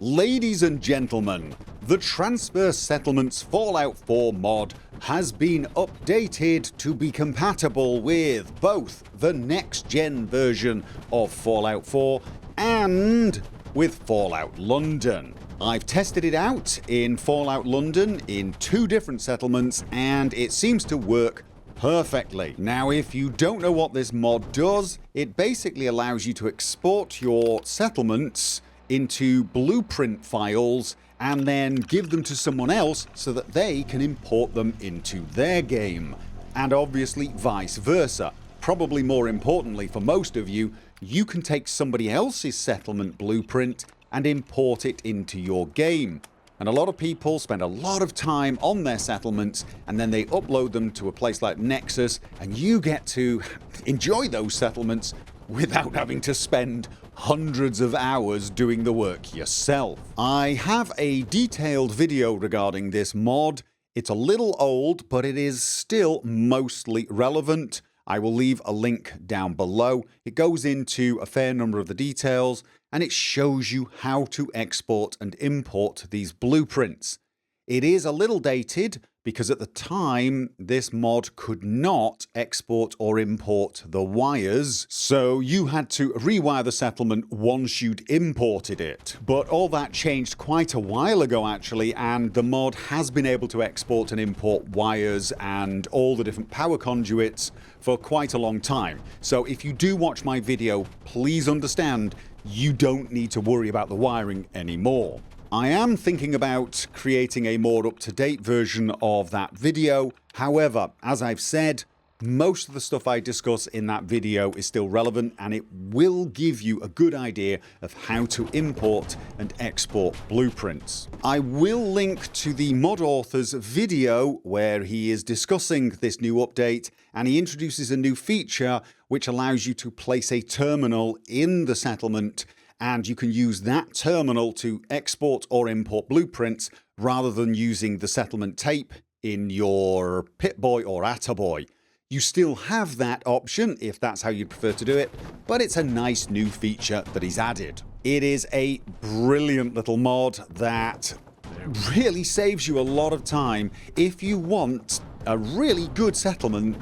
Ladies and gentlemen, the Transfer Settlements Fallout 4 mod has been updated to be compatible with both the next-gen version of Fallout 4 and with Fallout London. I've tested it out in Fallout London in 2 different settlements and it seems to work perfectly. Now, if you don't know what this mod does, it basically allows you to export your settlements into blueprint files and then give them to someone else so that they can import them into their game. And obviously vice versa. Probably more importantly for most of you, you can take somebody else's settlement blueprint and import it into your game. And a lot of people spend a lot of time on their settlements and then they upload them to a place like Nexus, and you get to enjoy those settlements without having to spend hundreds of hours doing the work yourself. I have a detailed video regarding this mod. It's a little old, but it is still mostly relevant. I will leave a link down below. It goes into a fair number of the details and it shows you how to export and import these blueprints. It is a little dated because at the time this mod could not export or import the wires, so you had to rewire the settlement once you'd imported it. But all that changed quite a while ago actually, and the mod has been able to export and import wires and all the different power conduits for quite a long time. So if you do watch my video, please understand you don't need to worry about the wiring anymore. I am thinking about creating a more up-to-date version of that video. However, as I've said, most of the stuff I discuss in that video is still relevant and it will give you a good idea of how to import and export blueprints. I will link to the mod author's video where he is discussing this new update, and he introduces a new feature which allows you to place a terminal in the settlement, and you can use that terminal to export or import blueprints rather than using the settlement tape in your Pip-Boy or Attaboy. You still have that option if that's how you prefer to do it, but it's a nice new feature that he's added. It is a brilliant little mod that really saves you a lot of time if you want a really good settlement,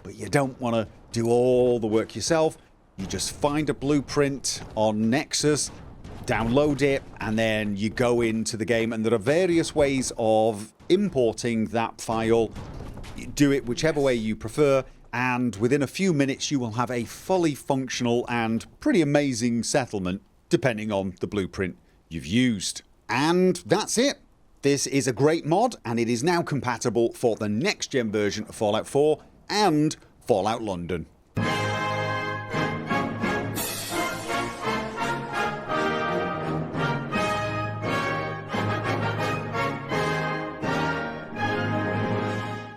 but you don't want to do all the work yourself. You just find a blueprint on Nexus, download it, and then you go into the game, and there are various ways of importing that file. Do it whichever way you prefer, and within a few minutes you will have a fully functional and pretty amazing settlement depending on the blueprint you've used. And that's it. This is a great mod and it is now compatible for the next gen version of Fallout 4 and Fallout London.